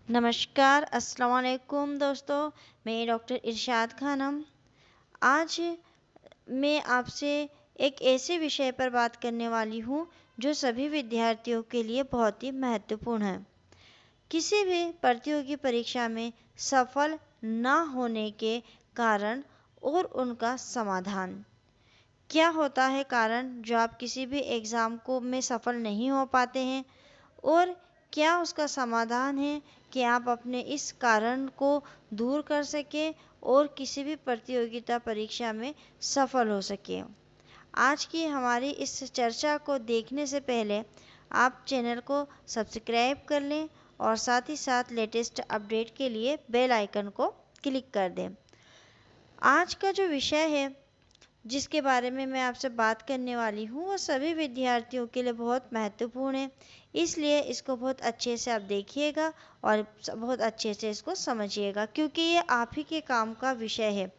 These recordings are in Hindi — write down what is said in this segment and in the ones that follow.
नमस्कार, अस्सलाम वालेकुम दोस्तों। मैं डॉक्टर इरशाद खानम। आज मैं आपसे एक ऐसे विषय पर बात करने वाली हूँ जो सभी विद्यार्थियों के लिए बहुत ही महत्वपूर्ण है। किसी भी प्रतियोगी परीक्षा में सफल न होने के कारण और उनका समाधान। क्या होता है कारण जो आप किसी भी एग्ज़ाम को में सफल नहीं हो पाते हैं, और क्या उसका समाधान है कि आप अपने इस कारण को दूर कर सकें और किसी भी प्रतियोगिता परीक्षा में सफल हो सकें। आज की हमारी इस चर्चा को देखने से पहले आप चैनल को सब्सक्राइब कर लें और साथ ही साथ लेटेस्ट अपडेट के लिए बेल आइकन को क्लिक कर दें। आज का जो विषय है जिसके बारे में मैं आपसे बात करने वाली हूँ वो सभी विद्यार्थियों के लिए बहुत महत्वपूर्ण है, इसलिए इसको बहुत अच्छे से आप देखिएगा और बहुत अच्छे से इसको समझिएगा, क्योंकि ये आप ही के काम का विषय है।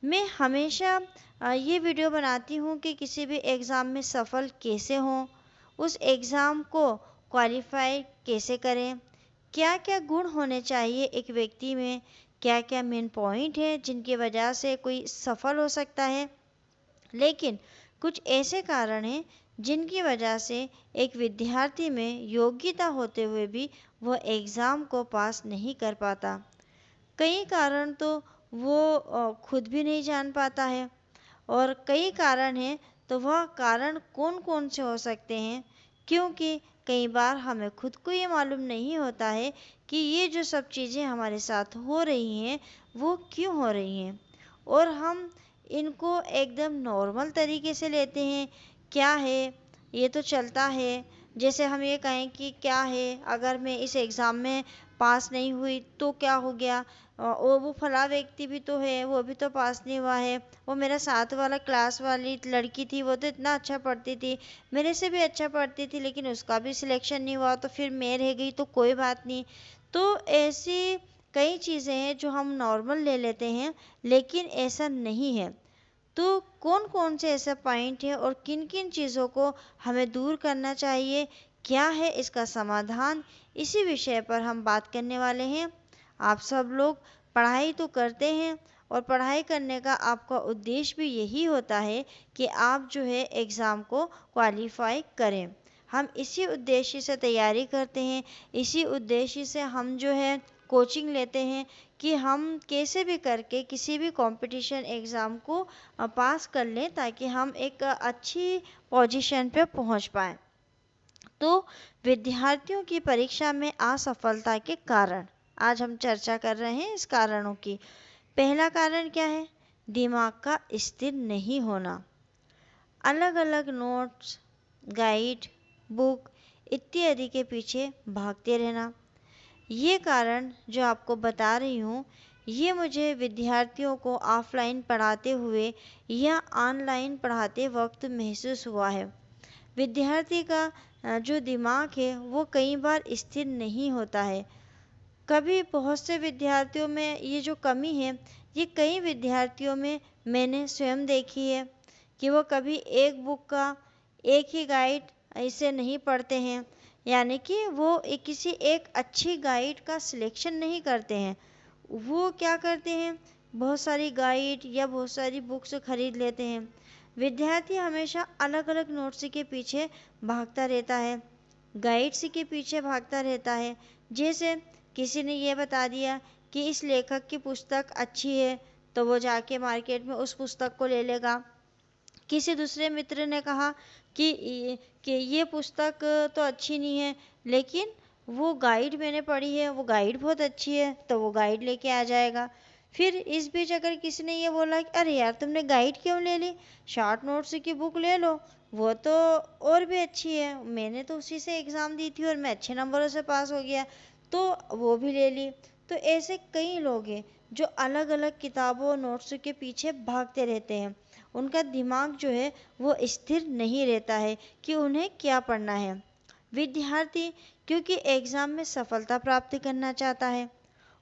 मैं हमेशा ये वीडियो बनाती हूँ कि किसी भी एग्ज़ाम में सफल कैसे हों, उस एग्ज़ाम को क्वालिफाई कैसे करें, क्या क्या गुण होने चाहिए एक व्यक्ति में, क्या क्या मेन पॉइंट है जिनकी वजह से कोई सफल हो सकता है। लेकिन कुछ ऐसे कारण हैं जिनकी वजह से एक विद्यार्थी में योग्यता होते हुए भी वह एग्ज़ाम को पास नहीं कर पाता। कई कारण तो वो खुद भी नहीं जान पाता है, और कई कारण हैं तो वह कारण कौन कौन से हो सकते हैं, क्योंकि कई बार हमें खुद को ये मालूम नहीं होता है कि ये जो सब चीज़ें हमारे साथ हो रही हैं वो क्यों हो रही हैं, और हम इनको एकदम नॉर्मल तरीके से लेते हैं। क्या है, ये तो चलता है। जैसे हम ये कहें कि क्या है, अगर मैं इस एग्ज़ाम में पास नहीं हुई तो क्या हो गया, वो फला व्यक्ति भी तो है, वो भी तो पास नहीं हुआ है। वो मेरा साथ वाला क्लास वाली लड़की थी, वो तो इतना अच्छा पढ़ती थी, मेरे से भी अच्छा पढ़ती थी, लेकिन उसका भी सिलेक्शन नहीं हुआ तो फिर मैं रह गई, तो कोई बात नहीं। तो ऐसी कई चीज़ें हैं जो हम नॉर्मल ले लेते हैं, लेकिन ऐसा नहीं है। तो कौन कौन से ऐसे पॉइंट हैं और किन किन चीज़ों को हमें दूर करना चाहिए, क्या है इसका समाधान, इसी विषय पर हम बात करने वाले हैं। आप सब लोग पढ़ाई तो करते हैं, और पढ़ाई करने का आपका उद्देश्य भी यही होता है कि आप जो है एग्ज़ाम को क्वालिफाई करें। हम इसी उद्देश्य से तैयारी करते हैं, इसी उद्देश्य से हम जो है कोचिंग लेते हैं कि हम कैसे भी करके किसी भी कंपटीशन एग्ज़ाम को पास कर लें, ताकि हम एक अच्छी पोजीशन पे पहुंच पाएँ। तो विद्यार्थियों की परीक्षा में असफलता के कारण आज हम चर्चा कर रहे हैं, इस कारणों की। पहला कारण क्या है? दिमाग का स्थिर नहीं होना। अलग अलग नोट्स, गाइड, बुक इत्यादि के पीछे भागते रहना। ये कारण जो आपको बता रही हूँ, ये मुझे विद्यार्थियों को ऑफलाइन पढ़ाते हुए या ऑनलाइन पढ़ाते वक्त महसूस हुआ है। विद्यार्थी का जो दिमाग है वो कई बार स्थिर नहीं होता है। कभी बहुत से विद्यार्थियों में ये जो कमी है, ये कई विद्यार्थियों में मैंने स्वयं देखी है कि वो कभी एक बुक का एक ही गाइड ऐसे नहीं पढ़ते हैं, यानी कि वो किसी एक अच्छी गाइड का सिलेक्शन नहीं करते हैं। वो क्या करते हैं, बहुत सारी गाइड या बहुत सारी बुक्स खरीद लेते हैं। विद्यार्थी हमेशा अलग अलग नोट्स के पीछे भागता रहता है, गाइड्स के पीछे भागता रहता है। जैसे किसी ने ये बता दिया कि इस लेखक की पुस्तक अच्छी है, तो वो जाके मार्केट में उस पुस्तक को ले लेगा। किसी दूसरे मित्र ने कहा कि ये पुस्तक तो अच्छी नहीं है, लेकिन वो गाइड मैंने पढ़ी है, वो गाइड बहुत अच्छी है, तो वो गाइड लेके आ जाएगा। फिर इस बीच अगर किसी ने ये बोला कि अरे यार तुमने गाइड क्यों ले ली, शॉर्ट नोट्स की बुक ले लो, वो तो और भी अच्छी है, मैंने तो उसी से एग्ज़ाम दी थी और मैं अच्छे नंबरों से पास हो गया, तो वो भी ले ली। तो ऐसे कई लोग हैं जो अलग अलग किताबों नोट्स के पीछे भागते रहते हैं। उनका दिमाग जो है वो स्थिर नहीं रहता है कि उन्हें क्या पढ़ना है। विद्यार्थी क्योंकि एग्ज़ाम में सफलता प्राप्त करना चाहता है,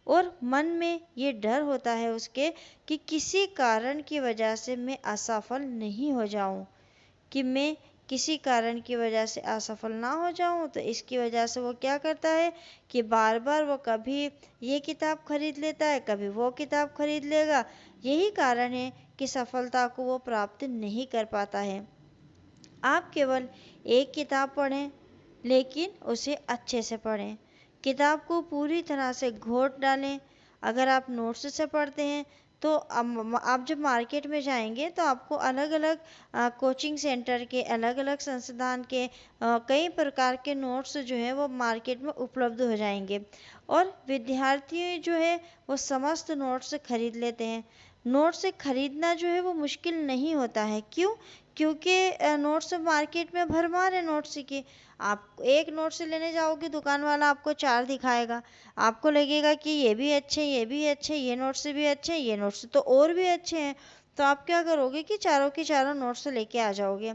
और मन में ये डर होता है उसके कि किसी कारण की वजह से मैं असफल नहीं हो जाऊं, कि मैं किसी कारण की वजह से असफल ना हो जाऊं, तो इसकी वजह से वो क्या करता है कि बार बार वो कभी ये किताब खरीद लेता है, कभी वो किताब खरीद लेगा। यही कारण है कि सफलता को वो प्राप्त नहीं कर पाता है। आप केवल एक किताब पढ़ें, लेकिन उसे अच्छे से पढ़ें। किताब को पूरी तरह से घोट डालें। अगर आप नोट्स से पढ़ते हैं तो आप जब मार्केट में जाएंगे तो आपको अलग अलग कोचिंग सेंटर के, अलग अलग संस्थान के कई प्रकार के नोट्स जो है वो मार्केट में उपलब्ध हो जाएंगे। और विद्यार्थी जो है वो समस्त नोट्स खरीद लेते हैं। नोट्स खरीदना जो है वो मुश्किल नहीं होता है। क्यों? क्योंकि नोट्स मार्केट में भरमार है नोट्स की। आप एक नोट्स लेने जाओगे, दुकान वाला आपको 4 दिखाएगा। आपको लगेगा कि ये भी अच्छे, ये भी अच्छे, ये नोट्स भी अच्छे, ये नोट्स तो और भी अच्छे हैं। तो आप क्या करोगे कि चारों के चारों नोट्स लेके आ जाओगे।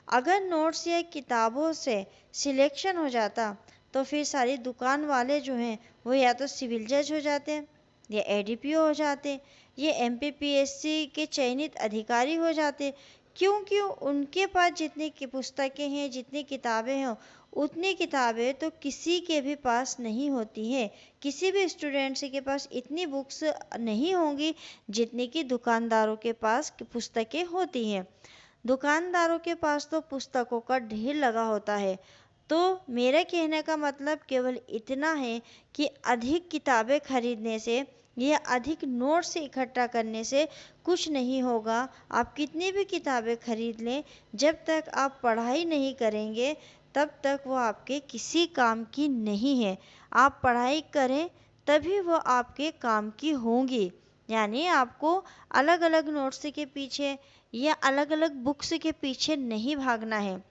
अगर नोट्स या किताबों से सिलेक्शन हो जाता तो फिर सारी दुकान वाले जो हैं वो या तो सिविल जज हो जाते, या एडीपीओ हो जाते, ये एमपीपीएससी के चयनित अधिकारी हो जाते। क्योंकि उनके पास जितनी की पुस्तकें हैं, जितनी किताबें हैं, उतनी किताबें तो किसी के भी पास नहीं होती हैं। किसी भी स्टूडेंट्स के पास इतनी बुक्स नहीं होंगी जितनी कि दुकानदारों के पास पुस्तकें होती हैं। दुकानदारों के पास तो पुस्तकों का ढेर लगा होता है। तो मेरे कहने का मतलब केवल इतना है कि अधिक किताबें खरीदने से या अधिक नोट्स इकट्ठा करने से कुछ नहीं होगा। आप कितनी भी किताबें खरीद लें, जब तक आप पढ़ाई नहीं करेंगे तब तक वो आपके किसी काम की नहीं है। आप पढ़ाई करें तभी वो आपके काम की होंगी। यानी आपको अलग अलग नोट्स के पीछे या अलग अलग बुक्स के पीछे नहीं भागना है।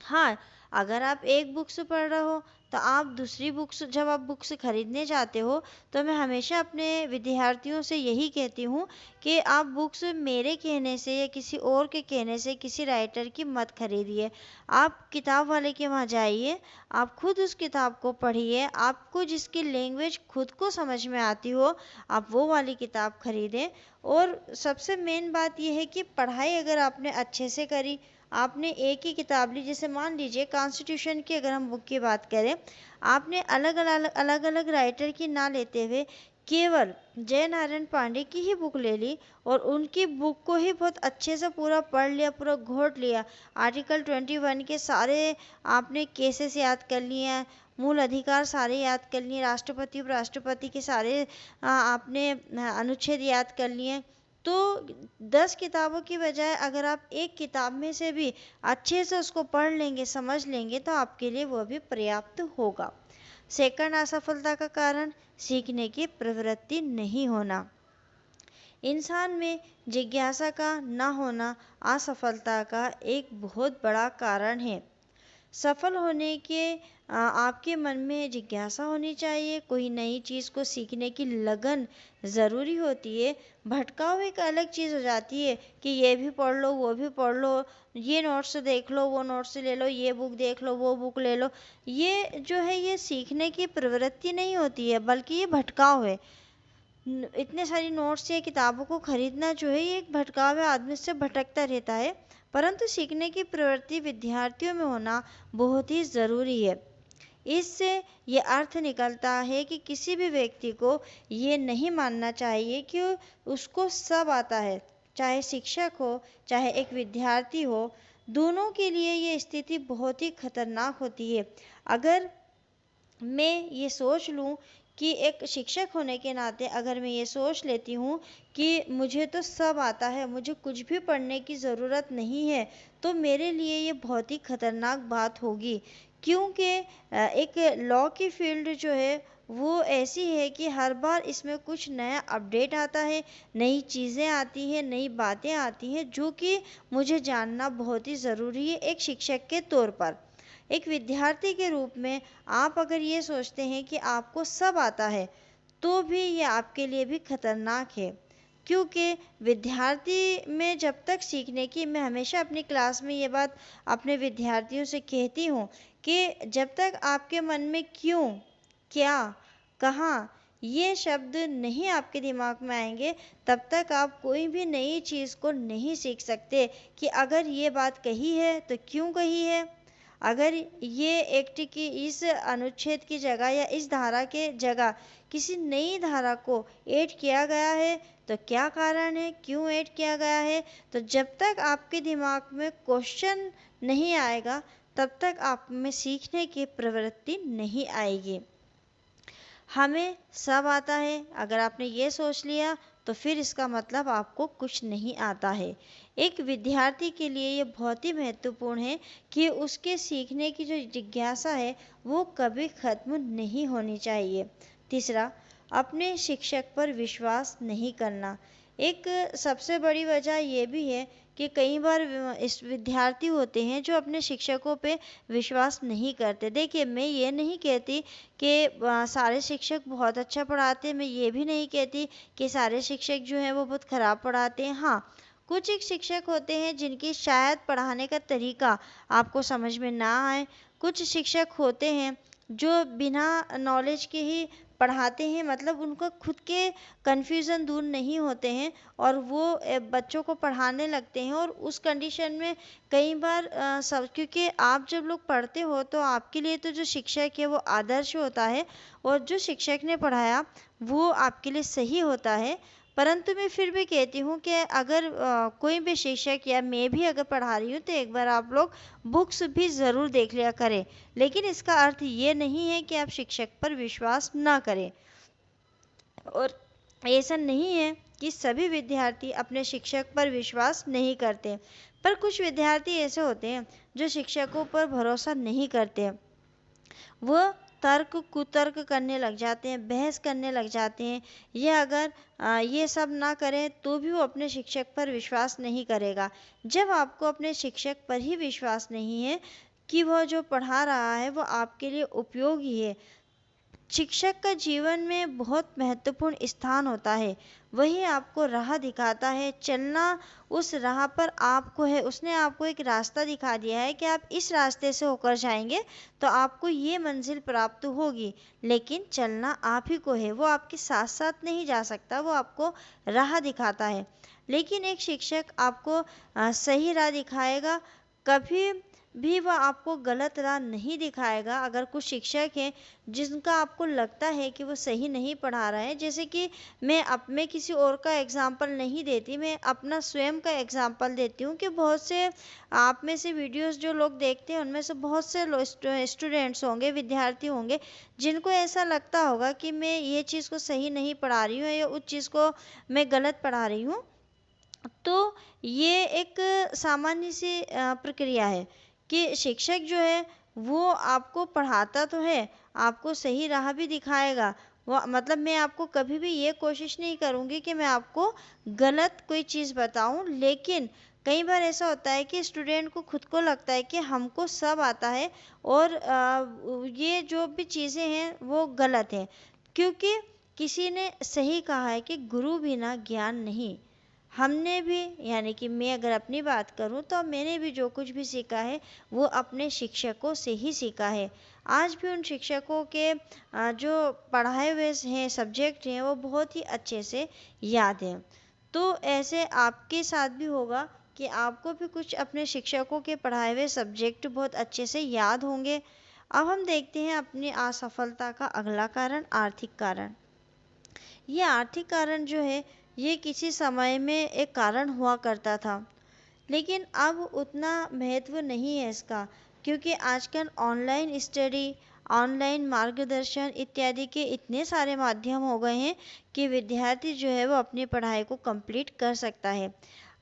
हाँ, अगर आप एक बुक्स पढ़ रहे हो तो आप दूसरी बुक्स, जब आप बुक्स खरीदने जाते हो तो मैं हमेशा अपने विद्यार्थियों से यही कहती हूँ कि आप बुक्स मेरे कहने से या किसी और के कहने से किसी राइटर की मत खरीदिए। आप किताब वाले के वहाँ जाइए, आप खुद उस किताब को पढ़िए। आपको जिसकी लैंग्वेज खुद को समझ में आती हो, आप वो वाली किताब खरीदें। और सबसे मेन बात यह है कि पढ़ाई अगर आपने अच्छे से करी, आपने एक ही किताब ली, जैसे मान लीजिए कॉन्स्टिट्यूशन की अगर हम बुक की बात करें, आपने अलग अलग राइटर की ना लेते हुए केवल जय नारायण पांडे की ही बुक ले ली और उनकी बुक को ही बहुत अच्छे से पूरा पढ़ लिया, पूरा घोट लिया। आर्टिकल 21 के सारे आपने केसेस याद कर लिए हैं, मूल अधिकार सारे याद कर लिए, राष्ट्रपति उपराष्ट्रपति के सारे आपने अनुच्छेद याद कर लिए। तो 10 किताबों की बजाय अगर आप एक किताब में से भी अच्छे से उसको पढ़ लेंगे, समझ लेंगे, तो आपके लिए वह भी पर्याप्त होगा। सेकंड असफलता का कारण सीखने की प्रवृत्ति नहीं होना। इंसान में जिज्ञासा का न होना असफलता का एक बहुत बड़ा कारण है। सफल होने के आपके मन में जिज्ञासा होनी चाहिए, कोई नई चीज़ को सीखने की लगन ज़रूरी होती है। भटकाव एक अलग चीज़ हो जाती है कि ये भी पढ़ लो, वो भी पढ़ लो, ये नोट्स देख लो, वो नोट्स ले लो, ये बुक देख लो, वो बुक ले लो। ये जो है ये सीखने की प्रवृत्ति नहीं होती है, बल्कि ये भटकाव है। इतने सारी नोट्स या किताबों को खरीदना जो है ये एक भटकाव है, आदमी से भटकता रहता है। परंतु सीखने की प्रवृत्ति विद्यार्थियों में होना बहुत ही ज़रूरी है। इससे ये अर्थ निकलता है कि किसी भी व्यक्ति को ये नहीं मानना चाहिए कि उसको सब आता है। चाहे शिक्षक हो, चाहे एक विद्यार्थी हो, दोनों के लिए ये स्थिति बहुत ही खतरनाक होती है। अगर मैं ये सोच लूँ कि एक शिक्षक होने के नाते अगर मैं ये सोच लेती हूँ कि मुझे तो सब आता है, मुझे कुछ भी पढ़ने की ज़रूरत नहीं है, तो मेरे लिए ये बहुत ही खतरनाक बात होगी। क्योंकि एक लॉ की फील्ड जो है वो ऐसी है कि हर बार इसमें कुछ नया अपडेट आता है, नई चीज़ें आती हैं, नई बातें आती हैं, जो कि मुझे जानना बहुत ही ज़रूरी है एक शिक्षक के तौर पर। एक विद्यार्थी के रूप में आप अगर ये सोचते हैं कि आपको सब आता है, तो भी ये आपके लिए भी खतरनाक है। क्योंकि विद्यार्थी में जब तक सीखने की, मैं हमेशा अपनी क्लास में ये बात अपने विद्यार्थियों से कहती हूँ कि जब तक आपके मन में क्यों, क्या, कहाँ, ये शब्द नहीं आपके दिमाग में आएंगे, तब तक आप कोई भी नई चीज़ को नहीं सीख सकते कि अगर ये बात कही है तो क्यों कही है, अगर ये एक्ट की इस अनुच्छेद की जगह या इस धारा के जगह किसी नई धारा को ऐड किया गया है तो क्या कारण है, क्यों ऐड किया गया है। तो जब तक आपके दिमाग में क्वेश्चन नहीं आएगा, तब तक आप में सीखने की प्रवृत्ति नहीं आएगी। हमें सब आता है, अगर आपने ये सोच लिया तो फिर इसका मतलब आपको कुछ नहीं आता है। एक विद्यार्थी के लिए ये बहुत ही महत्वपूर्ण है कि उसके सीखने की जो जिज्ञासा है वो कभी ख़त्म नहीं होनी चाहिए। तीसरा, अपने शिक्षक पर विश्वास नहीं करना। एक सबसे बड़ी वजह ये भी है कि कई बार इस विद्यार्थी होते हैं जो अपने शिक्षकों पे विश्वास नहीं करते। देखिए, मैं ये नहीं कहती कि सारे शिक्षक बहुत अच्छा पढ़ाते हैं, मैं ये भी नहीं कहती कि सारे शिक्षक जो हैं वो बहुत ख़राब पढ़ाते हैं। हाँ, कुछ एक शिक्षक होते हैं जिनकी शायद पढ़ाने का तरीका आपको समझ में ना आए। कुछ शिक्षक होते हैं जो बिना नॉलेज के ही पढ़ाते हैं, मतलब उनका खुद के कन्फ्यूज़न दूर नहीं होते हैं और वो बच्चों को पढ़ाने लगते हैं। और उस कंडीशन में कई बार सब, क्योंकि आप जब लोग पढ़ते हो तो आपके लिए तो जो शिक्षक है वो आदर्श होता है और जो शिक्षक ने पढ़ाया वो आपके लिए सही होता है। परंतु मैं फिर भी कहती हूँ कि अगर कोई भी शिक्षक या मैं भी अगर पढ़ा रही हूँ तो एक बार आप लोग बुक्स भी ज़रूर देख लिया करें। लेकिन इसका अर्थ ये नहीं है कि आप शिक्षक पर विश्वास ना करें। और ऐसा नहीं है कि सभी विद्यार्थी अपने शिक्षक पर विश्वास नहीं करते, पर कुछ विद्यार्थी ऐसे होते हैं जो शिक्षकों पर भरोसा नहीं करते। वो तर्क कुतर्क करने लग जाते हैं, बहस करने लग जाते हैं। ये अगर ये सब ना करें तो भी वो अपने शिक्षक पर विश्वास नहीं करेगा। जब आपको अपने शिक्षक पर ही विश्वास नहीं है कि वह जो पढ़ा रहा है वो आपके लिए उपयोगी है, शिक्षक का जीवन में बहुत महत्वपूर्ण स्थान होता है। वही आपको राह दिखाता है, चलना उस राह पर आपको है। उसने आपको एक रास्ता दिखा दिया है कि आप इस रास्ते से होकर जाएंगे तो आपको ये मंजिल प्राप्त होगी, लेकिन चलना आप ही को है। वो आपके साथ साथ नहीं जा सकता, वो आपको राह दिखाता है। लेकिन एक शिक्षक आपको सही राह दिखाएगा, कभी भी वह आपको गलत राह नहीं दिखाएगा। अगर कुछ शिक्षक हैं जिनका आपको लगता है कि वो सही नहीं पढ़ा रहा है, जैसे कि मैं किसी और का एग्जाम्पल नहीं देती, मैं अपना स्वयं का एग्जाम्पल देती हूँ कि बहुत से आप में से वीडियोस जो लोग देखते हैं उनमें से बहुत से स्टूडेंट्स होंगे, विद्यार्थी होंगे जिनको ऐसा लगता होगा कि मैं ये चीज़ को सही नहीं पढ़ा रही हूँ या उस चीज़ को मैं गलत पढ़ा रही हूँ। तो ये एक सामान्य सी प्रक्रिया है कि शिक्षक जो है वो आपको पढ़ाता तो है, आपको सही राह भी दिखाएगा। वो मतलब मैं आपको कभी भी ये कोशिश नहीं करूँगी कि मैं आपको गलत कोई चीज़ बताऊँ। लेकिन कई बार ऐसा होता है कि स्टूडेंट को खुद को लगता है कि हमको सब आता है और ये जो भी चीज़ें हैं वो गलत हैं, क्योंकि किसी ने सही कहा है कि गुरु बिना ज्ञान नहीं। हमने भी, यानी कि मैं अगर अपनी बात करूं तो मैंने भी जो कुछ भी सीखा है वो अपने शिक्षकों से ही सीखा है। आज भी उन शिक्षकों के जो पढ़ाए हुए हैं सब्जेक्ट हैं वो बहुत ही अच्छे से याद हैं। तो ऐसे आपके साथ भी होगा कि आपको भी कुछ अपने शिक्षकों के पढ़ाए हुए सब्जेक्ट बहुत अच्छे से याद होंगे। अब हम देखते हैं अपनी असफलता का अगला कारण, आर्थिक कारण। ये आर्थिक कारण जो है ये किसी समय में एक कारण हुआ करता था, लेकिन अब उतना महत्व नहीं है इसका, क्योंकि आजकल ऑनलाइन स्टडी, ऑनलाइन मार्गदर्शन इत्यादि के इतने सारे माध्यम हो गए हैं कि विद्यार्थी जो है वो अपनी पढ़ाई को कंप्लीट कर सकता है।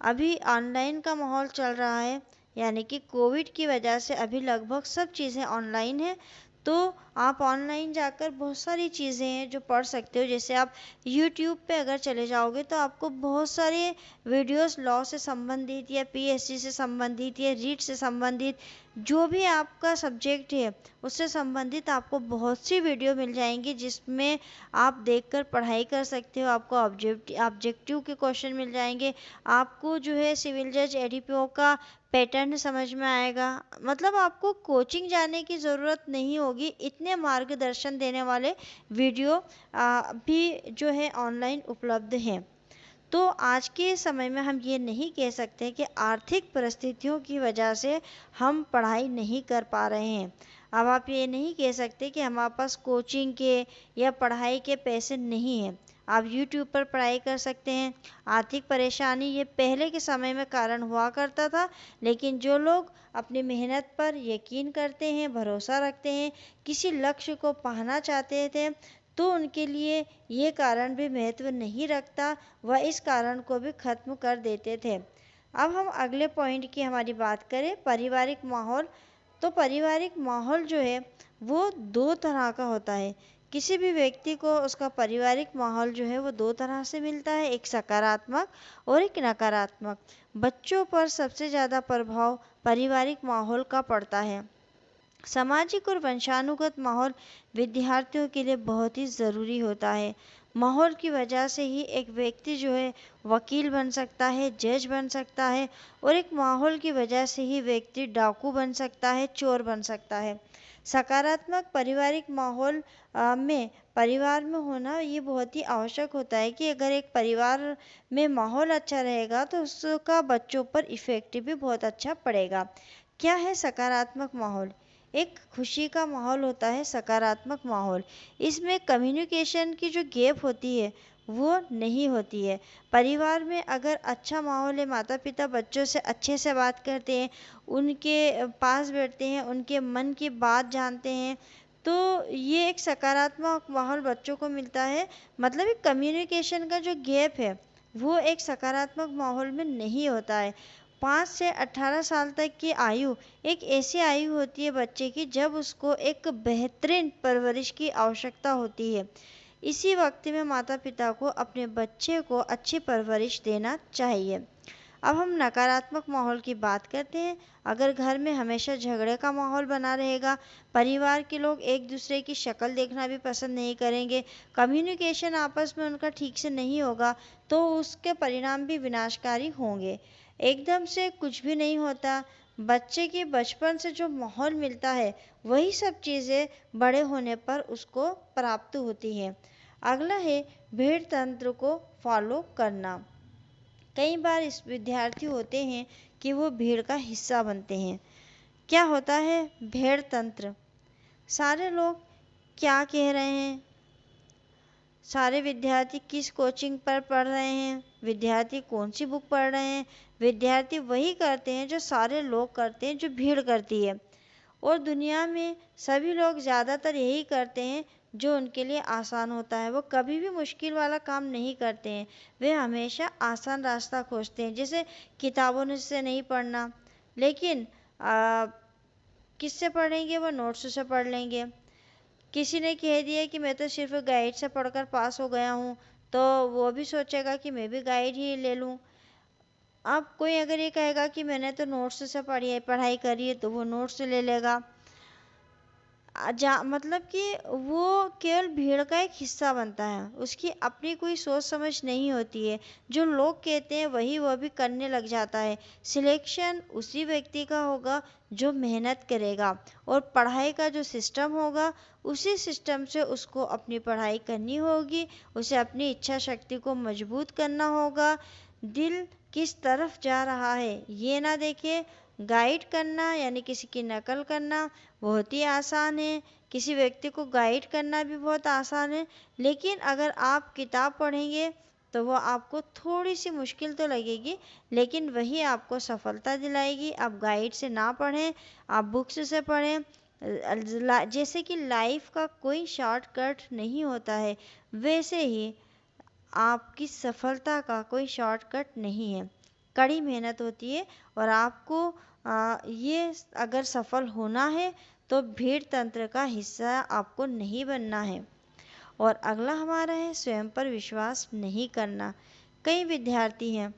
अभी ऑनलाइन का माहौल चल रहा है, यानी कि कोविड की वजह से अभी लगभग सब चीज़ें ऑनलाइन है। तो आप ऑनलाइन जाकर बहुत सारी चीज़ें हैं जो पढ़ सकते हो। जैसे आप यूट्यूब पे अगर चले जाओगे तो आपको बहुत सारे वीडियोस लॉ से संबंधित या पीएससी से संबंधित या रीट से संबंधित, जो भी आपका सब्जेक्ट है उससे संबंधित आपको बहुत सी वीडियो मिल जाएंगी जिसमें आप देखकर पढ़ाई कर सकते हो। आपको ऑब्जेक्टिव के क्वेश्चन मिल जाएंगे, आपको जो है सिविल जज एडीपीओ का पैटर्न समझ में आएगा। मतलब आपको कोचिंग जाने की ज़रूरत नहीं होगी, इतनी कितने मार्गदर्शन देने वाले वीडियो भी जो है ऑनलाइन उपलब्ध हैं। तो आज के समय में हम ये नहीं कह सकते कि आर्थिक परिस्थितियों की वजह से हम पढ़ाई नहीं कर पा रहे हैं। अब आप ये नहीं कह सकते कि हमारे पास कोचिंग के या पढ़ाई के पैसे नहीं हैं। आप यूट्यूब पर पढ़ाई कर सकते हैं। आर्थिक परेशानी ये पहले के समय में कारण हुआ करता था, लेकिन जो लोग अपनी मेहनत पर यकीन करते हैं, भरोसा रखते हैं, किसी लक्ष्य को पाना चाहते थे, तो उनके लिए ये कारण भी महत्व नहीं रखता, वह इस कारण को भी खत्म कर देते थे। अब हम अगले पॉइंट की हमारी बात करें, पारिवारिक माहौल। तो पारिवारिक माहौल जो है वो दो तरह का होता है। किसी भी व्यक्ति को उसका पारिवारिक माहौल जो है वो दो तरह से मिलता है, एक सकारात्मक और एक नकारात्मक। बच्चों पर सबसे ज़्यादा प्रभाव पारिवारिक माहौल का पड़ता है। सामाजिक और वंशानुगत माहौल विद्यार्थियों के लिए बहुत ही ज़रूरी होता है। माहौल की वजह से ही एक व्यक्ति जो है वकील बन सकता है, जज बन सकता है, और एक माहौल की वजह से ही व्यक्ति डाकू बन सकता है, चोर बन सकता है। सकारात्मक पारिवारिक माहौल में परिवार में होना ये बहुत ही आवश्यक होता है कि अगर एक परिवार में माहौल अच्छा रहेगा तो उसका बच्चों पर इफ़ेक्ट भी बहुत अच्छा पड़ेगा। क्या है सकारात्मक माहौल? एक खुशी का माहौल होता है सकारात्मक माहौल। इसमें कम्युनिकेशन की जो गैप होती है वो नहीं होती है। परिवार में अगर अच्छा माहौल है, माता पिता बच्चों से अच्छे से बात करते हैं, उनके पास बैठते हैं, उनके मन की बात जानते हैं, तो ये एक सकारात्मक माहौल बच्चों को मिलता है। मतलब एक कम्युनिकेशन का जो गैप है वो एक सकारात्मक माहौल में नहीं होता है। 5 से 18 साल तक की आयु एक ऐसी आयु होती है बच्चे की जब उसको एक बेहतरीन परवरिश की आवश्यकता होती है। इसी वक्त में माता पिता को अपने बच्चे को अच्छी परवरिश देना चाहिए। अब हम नकारात्मक माहौल की बात करते हैं। अगर घर में हमेशा झगड़े का माहौल बना रहेगा, परिवार के लोग एक दूसरे की शक्ल देखना भी पसंद नहीं करेंगे, कम्युनिकेशन आपस में उनका ठीक से नहीं होगा, तो उसके परिणाम भी विनाशकारी होंगे। एकदम से कुछ भी नहीं होता। बच्चे की बचपन से जो माहौल मिलता है वही सब चीज़ें बड़े होने पर उसको प्राप्त होती हैं। अगला है भीड़ तंत्र को फॉलो करना। कई बार इस विद्यार्थी होते हैं कि वो भीड़ का हिस्सा बनते हैं। क्या होता है भीड़ तंत्र? सारे लोग क्या कह रहे हैं, सारे विद्यार्थी किस कोचिंग पर पढ़ रहे हैं, विद्यार्थी कौन सी बुक पढ़ रहे हैं, विद्यार्थी वही करते हैं जो सारे लोग करते हैं, जो भीड़ करती है। और दुनिया में सभी लोग ज़्यादातर यही करते हैं जो उनके लिए आसान होता है। वो कभी भी मुश्किल वाला काम नहीं करते हैं, वे हमेशा आसान रास्ता खोजते हैं। जैसे किताबों से नहीं पढ़ना, लेकिन किससे पढ़ेंगे? वो नोट्स से पढ़ लेंगे। किसी ने कह दिया कि मैं तो सिर्फ गाइड से पढ़कर पास हो गया हूँ, तो वो भी सोचेगा कि मैं भी गाइड ही ले लूँ। अब कोई अगर ये कहेगा कि मैंने तो नोट्स से पढ़ाई करी है, तो वो नोट्स ले लेगा। मतलब कि वो केवल भीड़ का एक हिस्सा बनता है, उसकी अपनी कोई सोच समझ नहीं होती है। जो लोग कहते हैं वही वह भी करने लग जाता है। सिलेक्शन उसी व्यक्ति का होगा जो मेहनत करेगा, और पढ़ाई का जो सिस्टम होगा उसी सिस्टम से उसको अपनी पढ़ाई करनी होगी। उसे अपनी इच्छा शक्ति को मजबूत करना होगा। दिल किस तरफ जा रहा है ये ना देखे, गाइड करना यानी किसी की नकल करना बहुत ही आसान है। किसी व्यक्ति को गाइड करना भी बहुत आसान है, लेकिन अगर आप किताब पढ़ेंगे तो वो आपको थोड़ी सी मुश्किल तो लगेगी, लेकिन वही आपको सफलता दिलाएगी। आप गाइड से ना पढ़ें, आप बुक्स से पढ़ें। जैसे कि लाइफ का कोई शॉर्टकट नहीं होता है, वैसे ही आपकी सफलता का कोई शॉर्टकट नहीं है। कड़ी मेहनत होती है, और आपको ये अगर सफल होना है तो भीड़ तंत्र का हिस्सा आपको नहीं बनना है। और अगला हमारा है स्वयं पर विश्वास नहीं करना। कई विद्यार्थी हैं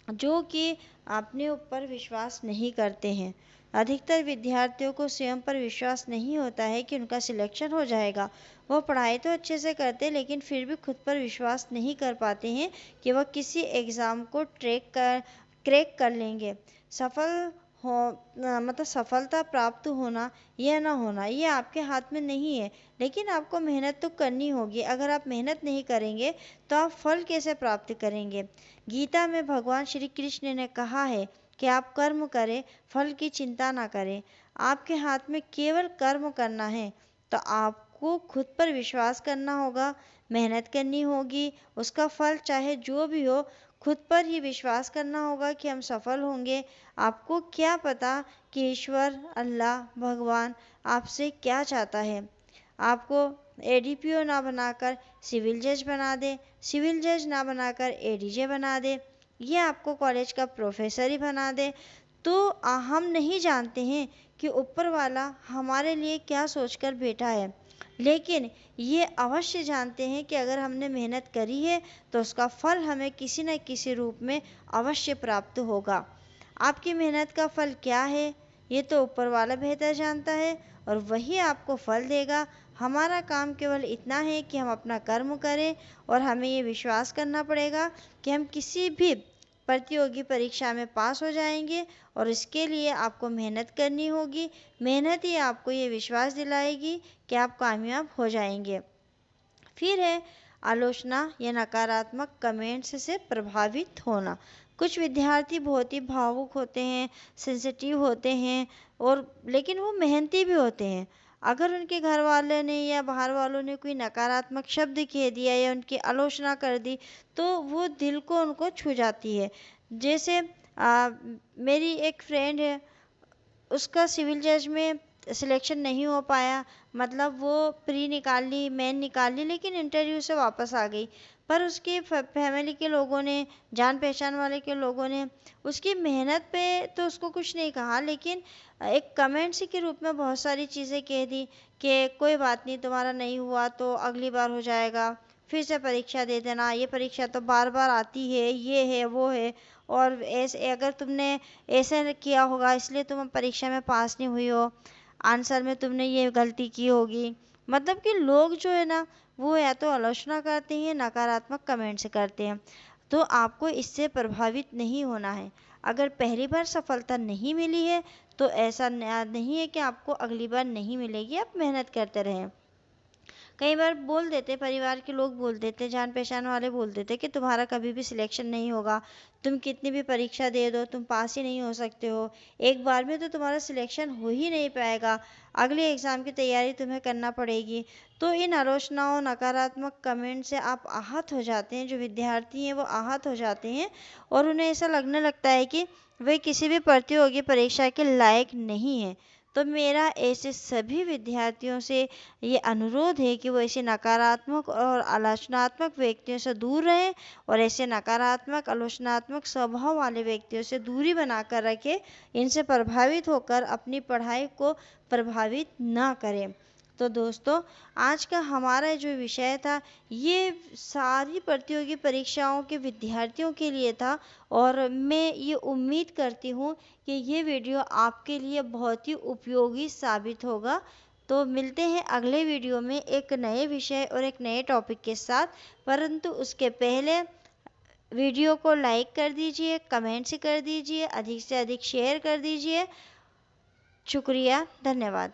जो कि अपने ऊपर विश्वास नहीं करते हैं। अधिकतर विद्यार्थियों को स्वयं पर विश्वास नहीं होता है कि उनका सिलेक्शन हो जाएगा। वो पढ़ाई तो अच्छे से करते हैं, लेकिन फिर भी खुद पर विश्वास नहीं कर पाते हैं कि वह किसी एग्ज़ाम को क्रैक कर लेंगे। सफल मतलब सफलता प्राप्त होना या ना होना ये आपके हाथ में नहीं है, लेकिन आपको मेहनत तो करनी होगी। अगर आप मेहनत नहीं करेंगे तो आप फल कैसे प्राप्त करेंगे। गीता में भगवान श्री कृष्ण ने कहा है कि आप कर्म करें, फल की चिंता ना करें। आपके हाथ में केवल कर्म करना है। तो आपको खुद पर विश्वास करना होगा, मेहनत करनी होगी, उसका फल चाहे जो भी हो, खुद पर ही विश्वास करना होगा कि हम सफल होंगे। आपको क्या पता कि ईश्वर, अल्लाह, भगवान आपसे क्या चाहता है। आपको एडीपीओ ना बनाकर सिविल जज बना दे, सिविल जज ना बनाकर एडीजे बना दे, ये आपको कॉलेज का प्रोफेसर ही बना दे, तो हम नहीं जानते हैं कि ऊपर वाला हमारे लिए क्या सोचकर बैठा है। लेकिन ये अवश्य जानते हैं कि अगर हमने मेहनत करी है तो उसका फल हमें किसी न किसी रूप में अवश्य प्राप्त होगा। आपकी मेहनत का फल क्या है ये तो ऊपर वाला बेहतर जानता है और वही आपको फल देगा। हमारा काम केवल इतना है कि हम अपना कर्म करें और हमें ये विश्वास करना पड़ेगा कि हम किसी भी प्रतियोगी परीक्षा में पास हो जाएंगे और इसके लिए आपको मेहनत करनी होगी। मेहनत ही आपको ये विश्वास दिलाएगी कि आप कामयाब हो जाएंगे। फिर है आलोचना या नकारात्मक कमेंट्स से प्रभावित होना। कुछ विद्यार्थी बहुत ही भावुक होते हैं, सेंसिटिव होते हैं और लेकिन वो मेहनती भी होते हैं। अगर उनके घर वाले ने या बाहर वालों ने कोई नकारात्मक शब्द कह दिया या उनकी आलोचना कर दी तो वो दिल को उनको छू जाती है। जैसे मेरी एक फ्रेंड है, उसका सिविल जज में सिलेक्शन नहीं हो पाया, मतलब वो प्री निकाल ली, मेन निकाल ली, लेकिन इंटरव्यू से वापस आ गई। पर उसकी फैमिली के लोगों ने, जान पहचान वाले के लोगों ने उसकी मेहनत पे तो उसको कुछ नहीं कहा, लेकिन एक कमेंट्स के रूप में बहुत सारी चीज़ें कह दी कि कोई बात नहीं, तुम्हारा नहीं हुआ तो अगली बार हो जाएगा, फिर से परीक्षा दे देना, ये परीक्षा तो बार बार आती है, ये है वो है, और ऐसे अगर तुमने ऐसे किया होगा इसलिए तुम परीक्षा में पास नहीं हुई हो, आंसर में तुमने ये गलती की होगी। मतलब कि लोग जो है ना वो या तो आलोचना करते हैं, नकारात्मक कमेंट्स करते हैं। तो आपको इससे प्रभावित नहीं होना है। अगर पहली बार सफलता नहीं मिली है तो ऐसा नहीं है कि आपको अगली बार नहीं मिलेगी, आप मेहनत करते रहें। कई बार बोल देते, परिवार के लोग बोल देते, जान पहचान वाले बोल देते कि तुम्हारा कभी भी सिलेक्शन नहीं होगा, तुम कितनी भी परीक्षा दे दो तुम पास ही नहीं हो सकते हो, एक बार में तो तुम्हारा सिलेक्शन हो ही नहीं पाएगा, अगले एग्ज़ाम की तैयारी तुम्हें करना पड़ेगी। तो इन आलोचनाओं, नकारात्मक कमेंट से आप आहत हो जाते हैं, जो विद्यार्थी हैं वो आहत हो जाते हैं और उन्हें ऐसा लगने लगता है कि वे किसी भी प्रतियोगी परीक्षा के लायक नहीं है। तो मेरा ऐसे सभी विद्यार्थियों से ये अनुरोध है कि वो ऐसे नकारात्मक और आलोचनात्मक व्यक्तियों से दूर रहें और ऐसे नकारात्मक, आलोचनात्मक स्वभाव वाले व्यक्तियों से दूरी बनाकर रखें। इनसे प्रभावित होकर अपनी पढ़ाई को प्रभावित ना करें। तो दोस्तों, आज का हमारा जो विषय था ये सारी प्रतियोगी परीक्षाओं के विद्यार्थियों के लिए था और मैं ये उम्मीद करती हूँ कि ये वीडियो आपके लिए बहुत ही उपयोगी साबित होगा। तो मिलते हैं अगले वीडियो में एक नए विषय और एक नए टॉपिक के साथ, परंतु उसके पहले वीडियो को लाइक कर दीजिए, कमेंट्स कर दीजिए, अधिक से अधिक शेयर कर दीजिए। शुक्रिया, धन्यवाद।